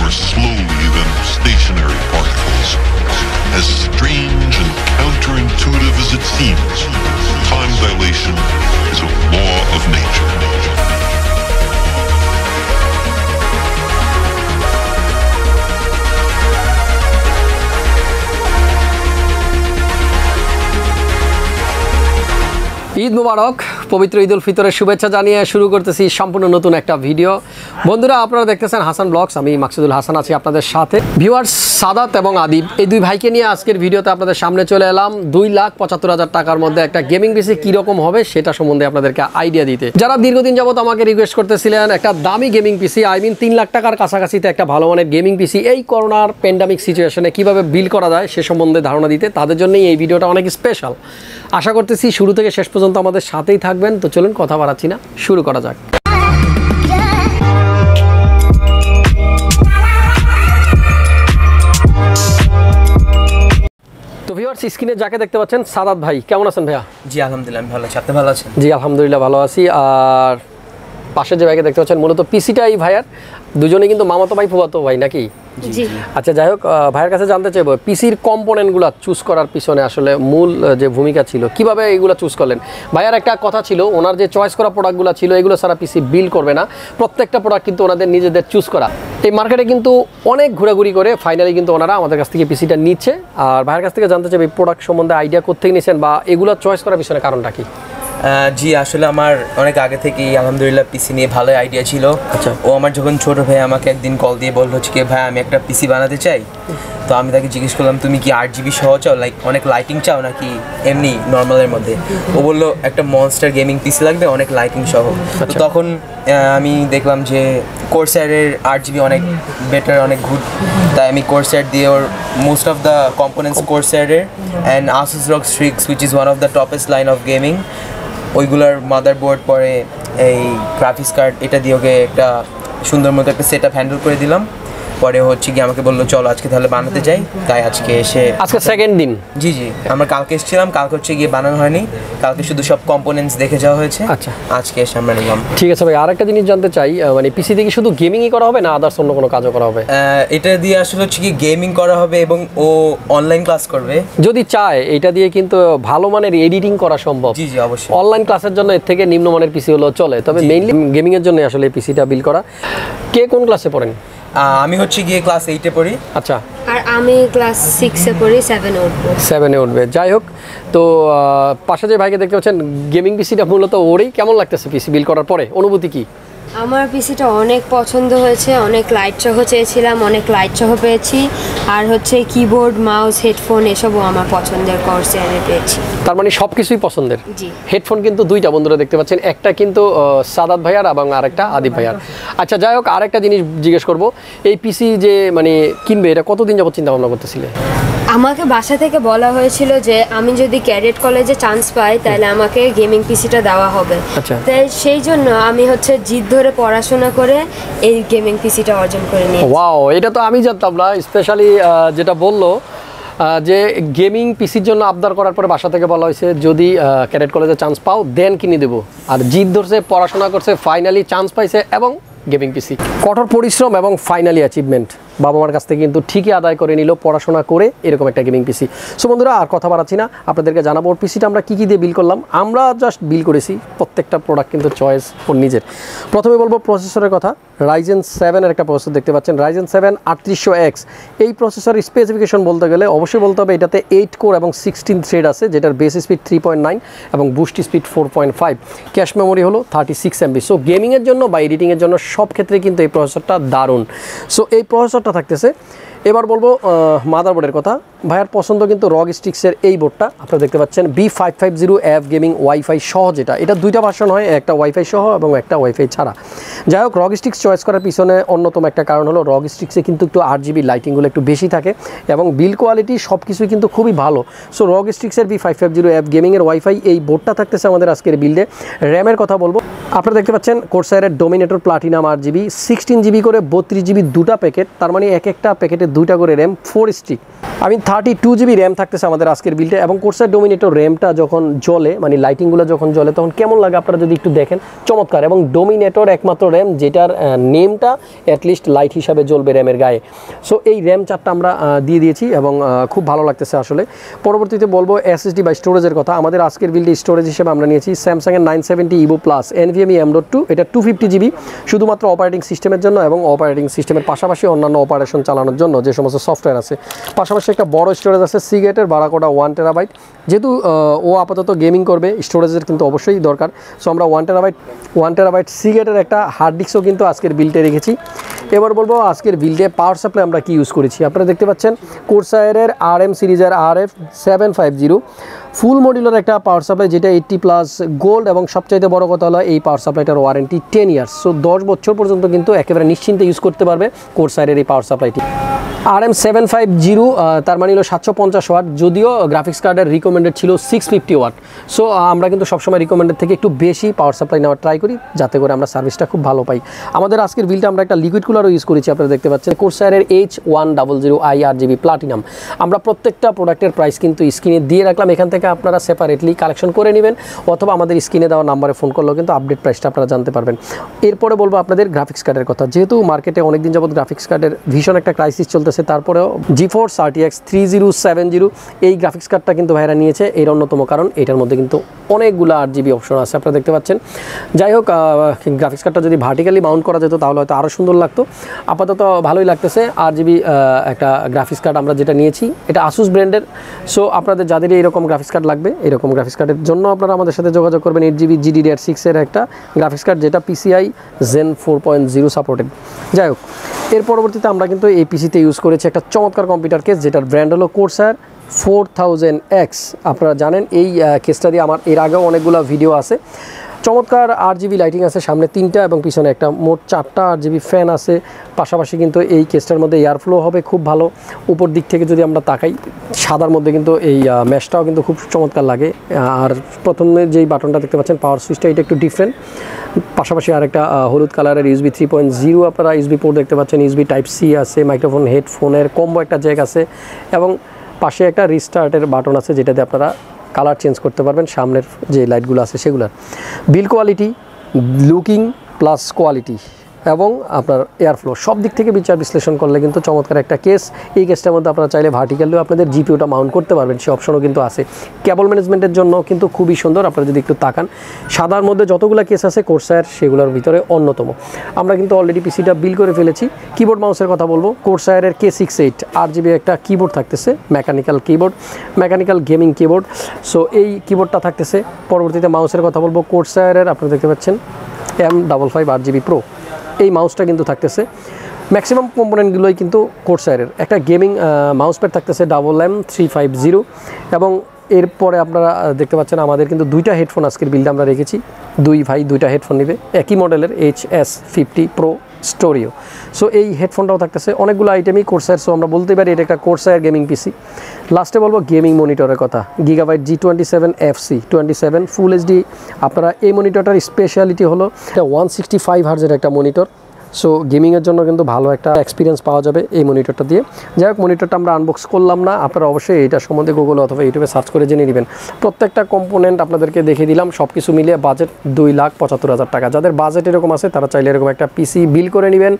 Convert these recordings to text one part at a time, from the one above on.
more slowly than stationary particles. As strange and counterintuitive as it seems, time dilation is a law of nature. Eid মুবারক, পবিত্র ঈদ উল ফিতরের শুভেচ্ছা জানিয়ে শুরু করতেছি সম্পূর্ণ নতুন একটা ভিডিও। বন্ধুরা, আপনারা দেখতেছেন হাসান ব্লগস, আমি মাকসুদুল হাসান আছি আপনাদের সাথে। ভিউয়ার্স, সাদাত এবং আদিব এই দুই ভাইকে নিয়ে আজকের ভিডিওতে আপনাদের সামনে চলে এলাম 2,75,000 টাকার মধ্যে একটা গেমিং পিসি কীরকম হবে সেটা সম্বন্ধে আপনাদেরকে আইডিয়া দিতে। যারা দীর্ঘদিন যাবত আমাকে রিকোয়েস্ট করতেছিলেন একটা দামি gaming PC, I mean 3 lakh টাকার কাছাকাছিতে একটা ভালো মানের গেমিং পিসি এই করোনার প্যান্ডামিক সিচুয়েশনে কীভাবে বিল করা যায় সে সম্বন্ধে ধারণা দিতে, তাদের জন্যই এই ভিডিওটা অনেক স্পেশাল। আশা করতেছি শুরু থেকে শেষ পর্যন্ত আমাদের সাথেই থাকবেন। তো চলুন কথা বাড়াচ্ছি না, শুরু করা যাক। তো ভিউয়ার্স, স্ক্রিনে যাকে দেখতে পাচ্ছেন সাদাত ভাই, কেমন আছেন ভাইয়া? জি আলহামদুলিল্লাহ, আমি ভালো আছি। আপনি ভালো আছেন? জি আলহামদুলিল্লাহ ভালো আছি। আর পাশে যে ভাইকে দেখতে পাচ্ছেন মূলত পিসিটা এই ভাইয়ার, দুজনে কিন্তু মামাতো ভাই ফুফাতো ভাই নাকি? জি। আচ্ছা, যাই হোক, ভাইয়ের কাছে জানতে চাইবো পিসির কম্পোনেন্টগুলো চুজ করার পিছনে আসলে মূল যে ভূমিকা ছিল, কিভাবে এইগুলো চুজ করলেন? ভাইয়ার একটা কথা ছিল, ওনার যে চয়েস করা প্রোডাক্টগুলো ছিল এগুলো সারা পিসি বিল করবে না, প্রত্যেকটা প্রোডাক্ট কিন্তু ওনাদের নিজেদের চুজ করা। এই মার্কেটে কিন্তু অনেক ঘোরাঘুরি করে ফাইনালি কিন্তু ওনারা আমাদের কাছ থেকে পিসিটা নিচ্ছে। আর ভাইয়ের কাছ থেকে জানতে চাইবো এই প্রোডাক্ট সম্বন্ধে আইডিয়া কোত্থেকে নিয়েছেন বা এগুলো চয়েস করার পিছনে কারণটা কি? জি আসলে আমার অনেক আগে থেকেই আলহামদুলিল্লাহ পিসি নিয়ে ভালো আইডিয়া ছিল। আচ্ছা। ও আমার যখন ছোট ভাই আমাকে একদিন কল দিয়ে বললো হচ্ছে কি ভাই আমি একটা পিসি বানাতে চাই, তো আমি তাকে জিজ্ঞেস করলাম তুমি কি 8GB সহ চাও, লাইক অনেক লাইটিং চাও নাকি এমনি নর্মালের মধ্যে? ও বললো একটা মনস্টার গেমিং পিসি লাগবে অনেক লাইটিং সহ। তো তখন আমি দেখলাম যে কোর্সারের 8GB অনেক বেটার, অনেক গুড, তাই আমি কোর্সার দিয়ে ওর মোস্ট অফ দ্য কম্পোনেন্টস কোর্সারের and Asus ROG Strix which is one of the toppest line of gaming, ওইগুলার মাদারবোর্ড পরে এই গ্রাফিক্স কার্ড এটা দিয়ে ওকে একটা সুন্দর মতো একটা সেট আপ হ্যান্ডেল করে দিলাম। পরে হচ্ছে কি আমাকে বললো চলো আজকে তাহলে বানাতে যাই, তাই আজকে এসে, আজকে সেকেন্ড দিন। জি জি, আমরা কালকে এসেছিলাম, কালকে হচ্ছে গিয়ে বানানো হয়নি, কালকে শুধু সব কম্পোনেন্টস দেখে যাওয়া হয়েছে। আচ্ছা, আজকে এসে আমরা নিলাম। ঠিক আছে ভাই, আরেকটা জিনিস জানতে চাই, মানে পিসি দিয়ে কি শুধু গেমিংই করা হবে না আদার্স অন্য কোনো কাজও করা হবে? এটা দিয়ে আসলে হচ্ছে কি গেমিং করা হবে এবং ও অনলাইন ক্লাস করবে যদি চায়। এটা দিয়ে কিন্তু ভালো মানের এডিটিং করা সম্ভব। জি জি অবশ্যই। অনলাইন ক্লাসের জন্য এর থেকে নিম্নমানের পিসি হলো চলে, তবে মেইনলি গেমিং এর জন্য আসলে এই পিসিটা বিল করা। কে কোন ক্লাসে পড়েন? আমি হচ্ছে গিয়ে ক্লাস 8-এ পড়ি। আচ্ছা। আর আমি ক্লাস 6-এ পড়ি, 7-এ উঠবো। 7-এ উঠবে। যাই হোক, তো পাশে যে ভাইকে দেখতে পাচ্ছেন গেমিং পিসিটা মূলত ওরই, কেমন লাগতেছে পিসি বিল করার পরে, অনুভূতি কি? আমার পিসিটা অনেক পছন্দ হয়েছে, অনেক লাইট সহ চেয়েছিলাম, অনেক লাইট সহ পেয়েছি। আর হচ্ছে কিবোর্ড, মাউস, হেডফোন এসবও আমার পছন্দের কোর্সারে পেয়েছি। তার মানে সব কিছুই পছন্দের। জি। হেডফোন কিন্তু দুইটা বন্ধুরা দেখতে পাচ্ছেন, একটা কিন্তু সাদাত ভাইয়ার এবং আরেকটা আদিব ভাইয়ার। আচ্ছা, যাই হোক, আরেকটা জিনিস জিজ্ঞেস করবো, এই পিসি যে মানে কিনবে এটা কতদিন যাবত চিন্তা ভাবনা করতেছিলে? আমাকে বাসা থেকে বলা হয়েছিল যে আমি যদি ক্যাডেট কলেজে চান্স পাই তাহলে আমাকে গেমিং পিসিটা দেওয়া হবে। আচ্ছা। তাই সেই জন্য আমি হচ্ছে জিদ ধরে পড়াশোনা করে এই গেমিং পিসিটা অর্জন করে নিয়েছি। ওয়াও, এটা তো আমি জানতাম না। স্পেশালি যেটা বললো যে গেমিং পিসির জন্য আবদার করার পরে বাসা থেকে বলা হয়েছে যদি ক্যাডেট কলেজে চান্স পাও দেন কিনে দেবো। আর জিদ ধরছে, পড়াশোনা করছে, ফাইনালি চান্স পাইছে এবং গেমিং পিসি। কঠোর পরিশ্রম এবং ফাইনালি অ্যাচিভমেন্ট বাবা মার কাছ থেকে কিন্তু ঠিকই আদায় করে নিল পড়াশোনা করে এরকম একটা গেমিং পিসি। সো বন্ধুরা, আর কথা বাড়াচ্ছি না, আপনাদেরকে জানাবো ওর পিসিটা আমরা কী কী দিয়ে বিল করলাম। আমরা জাস্ট বিল করেছি, প্রত্যেকটা প্রোডাক্ট কিন্তু চয়েস ওর নিজের। প্রথমে বলবো প্রসেসরের কথা। Ryzen 7-এর একটা প্রসেসর দেখতে পাচ্ছেন, Ryzen 7 3800X। এই প্রসেসরের স্পেসিফিকেশন বলতে গেলে অবশ্যই বলতে হবে এটাতে 8 কোর এবং 16 থ্রেড আছে, যেটার বেস স্পিড 3.9 এবং বুস্ট স্পিড 4.5। ক্যাশ মেমোরি হলো 36 MB। সো গেমিংয়ের জন্য বা এডিটিংয়ের জন্য সব ক্ষেত্রে কিন্তু এই প্রসেসরটা দারুণ। সো এই প্রসেসরটা থাকতেছে। এবার বলবো মাদারবোর্ডের কথা। ভাইয়ার পছন্দ কিন্তু ROG Strix-এর এই বোর্ডটা আপনারা দেখতে পাচ্ছেন, B550F গেমিং ওয়াইফাই সহ, যেটা এটা দুইটা ভার্সন হয়, একটা ওয়াইফাই সহ এবং একটা ওয়াইফাই ছাড়া। যাই হোক, ROG Strix চয়েস করার পিছনে অন্যতম একটা কারণ হলো ROG Strix-এ কিন্তু একটু 8GB লাইটিংগুলো একটু বেশি থাকে এবং বিল কোয়ালিটি সব কিছুই কিন্তু খুবই ভালো। সো ROG Strix-এর B550F গেমিংয়ের ওয়াইফাই এই বোর্ডটা থাকতেছে আমাদের আজকের বিল্ডে। র্যামের কথা বলবো, আপনারা দেখতে পাচ্ছেন কোর্সায়ারের ডোমিনেটর প্লাটিনাম 8GB 16GB করে 32GB দুটা প্যাকেট, তার মানে এক একটা প্যাকেটে 2টা করে র্যাম 4 স্টিক। 32GB র্যাম থাকতেছে আমাদের আজকের বিল্ডে। এবং কোর্সায়ার ডোমিনেটর র্যামটা যখন জ্বলে, মানে লাইটিংগুলো যখন জ্বলে তখন কেমন লাগে আপনারা যদি একটু দেখেন, চমৎকার। এবং ডোমিনেটর একমাত্র র্যাম যেটার নেমটা অ্যাটলিস্ট লাইট হিসাবে জ্বলবে র্যামের গায়ে। সো এই র্যাম 4টা আমরা দিয়ে দিয়েছি এবং খুব ভালো লাগতেছে আসলে। পরবর্তীতে বলবো এসএসডি বা স্টোরেজের কথা। আমাদের আজকের বিল্ডে স্টোরেজ হিসেবে আমরা নিয়েছি স্যামসাংয়ের 970 ইভো প্লাস NVMe M.2, এটা 250GB শুধুমাত্র অপারেটিং সিস্টেমের জন্য এবং অপারেটিং সিস্টেমের পাশাপাশি অন্যান্য অপারেশন চালানোর জন্য যে সমস্ত সফটওয়্যার আছে। পাশাপাশি একটা বড় স্টোরেজ আছে সিগেটের বারাকোডা 1TB, যেহেতু ও আপাতত গেমিং করবে স্টোরেজের কিন্তু অবশ্যই দরকার। সো আমরা 1TB সিগেটের একটা হার্ড ডিস্কও কিন্তু আজকের বিল্ডে রেখেছি। এবার বলবো আজকের বিল্ডে পাওয়ার সাপ্লাই আমরা কি ইউজ করেছি। আপনারা দেখতে পাচ্ছেন কোর্সায়ারের RM সিরিজের RF750 ফুল মডিউলার একটা পাওয়ার সাপ্লাই, যেটা 80+ গোল্ড এবং সবচাইতে বড় কথা হলো এই পাওয়ার সাপ্লাইটার ওয়ারেন্টি 10 ইয়ার্স। সো 10 বছর পর্যন্ত কিন্তু একেবারে নিশ্চিন্তে ইউজ করতে পারবে কোর্সায়ারের এই পাওয়ার সাপ্লাইটি। RM750 তার মানে হলো 750 ওয়াট, যদিও গ্রাফিক্স কার্ডের রিকমেন্ডেড ছিল 650 ওয়াট। সো আমরা কিন্তু সবসময় রিকমেন্ডেড থেকে একটু বেশি পাওয়ার সাপ্লাই নেওয়ার ট্রাই করি, যাতে করে আমরা সার্ভিসটা খুব ভালো পাই। আমাদের আজকের বিলটা আমরা একটা লিকুইড কুলারও ইউজ করেছি। আপনারা দেখতে পাচ্ছেন কোর্সায়ারের H100i RGB প্লাটিনাম। আমরা প্রত্যেকটা প্রোডাক্টের প্রাইস কিন্তু স্ক্রিনে দিয়ে রাখলাম, এখান থেকে আপনারা সেপারেটলি কালেকশন করে নেবেন অথবা আমাদের স্ক্রিনে দেওয়া নাম্বারে ফোন করলেও কিন্তু আপডেট প্রাইসটা আপনারা জানতে পারবেন। এরপরে বলবো আপনাদের গ্রাফিক্স কার্ডের কথা। যেহেতু মার্কেটে অনেকদিন যাবত গ্রাফিক্স কার্ডের ভীষণ একটা ক্রাইসিস চলতেছে, তারপরেও GeForce RTX 3070 এই গ্রাফিক্স কার্ডটা কিন্তু ভাইরা নিয়েছে। এর অন্যতম কারণ এটার মধ্যে কিন্তু অনেকগুলো 8GB অপশন আছে, আপনারা দেখতে পাচ্ছেন। যাই হোক, গ্রাফিক্স কার্ডটা যদি ভার্টিক্যালি মাউন্ট করা যেত তাহলে হয়তো আরও সুন্দর লাগতো। আপাতত ভালোই লাগতেছে। 8GB একটা গ্রাফিক্স কার্ড আমরা যেটা নিয়েছি, এটা আসুস ব্র্যান্ডের। সো আপনাদের যাদের এরকম গ্রাফিক্স কার্ড লাগবে, এরকম গ্রাফিক্স কার্ডের জন্য আপনারা আমাদের সাথে যোগাযোগ করবেন। 8GB GDDR6 এর একটা গ্রাফিক্স কার্ড, যেটা PCI Zen 4.0 সাপোর্টেড। যাই হোক, এর পরবর্তীতে আমরা কিন্তু এই পিসিতে ইউজ করেছি একটা চমৎকার কম্পিউটার কেস, যেটার ব্র্যান্ড হলো কোর্সায়ার 4000X। আপনারা জানেন এই কেসটা দিয়ে আমার এর আগেও অনেকগুলো ভিডিও আছে। চমৎকার 8GB লাইটিং আছে, সামনে 3টা এবং পিছনে একটা, মোট 4টা 8GB ফ্যান আছে। পাশাপাশি কিন্তু এই কেসটার মধ্যে এয়ার ফ্লো হবে খুব ভালো। উপর দিক থেকে যদি আমরা তাকাই, সাদার মধ্যে কিন্তু এই ম্যাশটাও কিন্তু খুব চমৎকার লাগে। আর প্রথমে যেই বাটনটা দেখতে পাচ্ছেন পাওয়ার সুইচটা, এটা একটু ডিফারেন্ট। পাশাপাশি আর একটা হলুদ কালারের USB 3.0 আপনারা USB পোর্ট দেখতে পাচ্ছেন। USB Type-C আছে, মাইক্রোফোন হেডফোনের কম্বো একটা জ্যাক আছে এবং পাশে একটা রিস্টার্টের বাটন আছে, যেটাতে আপনারা কালার চেঞ্জ করতে পারবেন সামনের যে লাইটগুলো আছে সেগুলোর। বিল কোয়ালিটি, লুকিং প্লাস কোয়ালিটি এবং আপনার এয়ারফ্লো সব দিক থেকে বিচার বিশ্লেষণ করলে কিন্তু চমৎকার একটা কেস। এই কেসটার মধ্যে আপনারা চাইলে ভার্টিক্যালিও আপনাদের জিপিওটা মাউন্ট করতে পারবেন, সে অপশনও কিন্তু আছে। কেবল ম্যানেজমেন্টের জন্য কিন্তু খুবই সুন্দর। আপনারা যদি একটু তাকান, সাদার মধ্যে যতগুলো কেস আছে কোর্সায়ার সেগুলোর ভিতরে অন্যতম। আমরা কিন্তু অলরেডি পিসিটা বিল করে ফেলেছি। কিবোর্ড মাউসের কথা বলবো, কোর্সায়ারের K68 8GB একটা কিবোর্ড থাকতেছে, mechanical keyboard, mechanical gaming keyboard. So এই কিবোর্ডটা থাকতেছে। পরবর্তীতে মাউসের কথা বলবো, কোর্সায়ারের আপনারা দেখতে পাচ্ছেন M55 8GB Pro এই মাউসটা কিন্তু থাকতেছে। ম্যাক্সিমাম কম্পোনেন্টগুলোই কিন্তু কোর্সায়ারের। একটা গেমিং মাউস প্যাড থাকতেছে M350 এবং এরপরে আপনারা দেখতে পাচ্ছেন আমাদের কিন্তু 2টা হেডফোন আজকের বিলটা আমরা রেখেছি। দুই ভাই 2টা হেডফোন নেবে, একই মডেলের HS50 Pro স্টোরিও। সো এই হেডফোনটাও থাকতেছে। অনেকগুলো আইটেমই কোর্সায়ার। সো আমরা বলতে পারি এটা একটা কোর্সায়ার গেমিং পিসি। লাস্টে বলবো গেমিং মনিটরের কথা, Gigabyte G27 FC27 ফুল HD। আপনারা এই মনিটরটার স্পেশালিটি হলো এটা 165 হার্জের একটা মনিটর। সো গেমিংয়ের জন্য কিন্তু ভালো একটা এক্সপিরিয়েন্স পাওয়া যাবে এই মনিটরটা দিয়ে। যাই হোক, মনিটরটা আমরা আনবক্স করলাম না, আপনারা অবশ্যই এটা সম্বন্ধে গুগল অথবা ইউটিউবে সার্চ করে জেনে নেবেন। প্রত্যেকটা কম্পোনেন্ট আপনাদেরকে দেখে দিলাম। সব কিছু মিলিয়ে বাজেট 2,75,000 টাকা। যাদের বাজেট এরকম আছে তারা চাইলে এরকম একটা পিসি বিল করে নেবেন।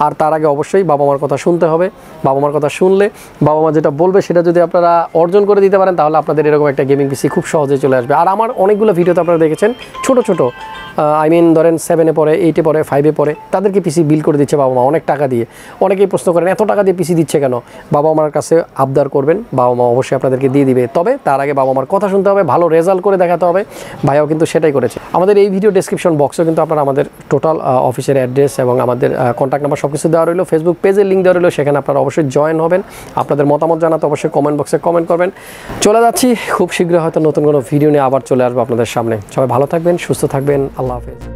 আর তার আগে অবশ্যই বাবা মার কথা শুনতে হবে। বাবা মার কথা শুনলে বাবা মা যেটা বলবে সেটা যদি আপনারা অর্জন করে দিতে পারেন, তাহলে আপনাদের এরকম একটা গেমিং পিসি খুব সহজেই চলে আসবে। আর আমার অনেকগুলো ভিডিওতে আপনারা দেখেছেন ছোট ছোট ধরেন 7-এ পড়ে, 8-এ পড়ে, 5-এ পড়ে, তাদেরকে পিসি বিল করে দিচ্ছে বাবা মা অনেক টাকা দিয়ে। অনেকেই প্রশ্ন করেন এত টাকা দিয়ে পিসি দিচ্ছে কেন? বাবা মার কাছে আবদার করবেন, বাবা মা অবশ্যই আপনাদেরকে দিয়ে দিবে। তবে তার আগে বাবা মার কথা শুনতে হবে, ভালো রেজাল্ট করে দেখাতে হবে। ভাইয়াও কিন্তু সেটাই করেছে। আমাদের এই ভিডিও ডেসক্রিপশন বক্সেও কিন্তু আপনারা আমাদের টোটাল অফিসের অ্যাড্রেস এবং আমাদের কন্ট্যাক্ট নাম্বার সব কিছু দেওয়া রইলো। ফেসবুক পেজের লিঙ্ক দেওয়া রইলো, সেখানে আপনারা অবশ্যই জয়েন হবেন। আপনাদের মতামত জানাতে অবশ্যই কমেন্ট বক্সে কমেন্ট করবেন। চলে যাচ্ছি, খুব শীঘ্রই হয়তো নতুন কোনো ভিডিও নিয়ে আবার চলে আসবো আপনাদের সামনে। সবাই ভালো থাকবেন, সুস্থ থাকবেন, আল্লাহ হাফেজ।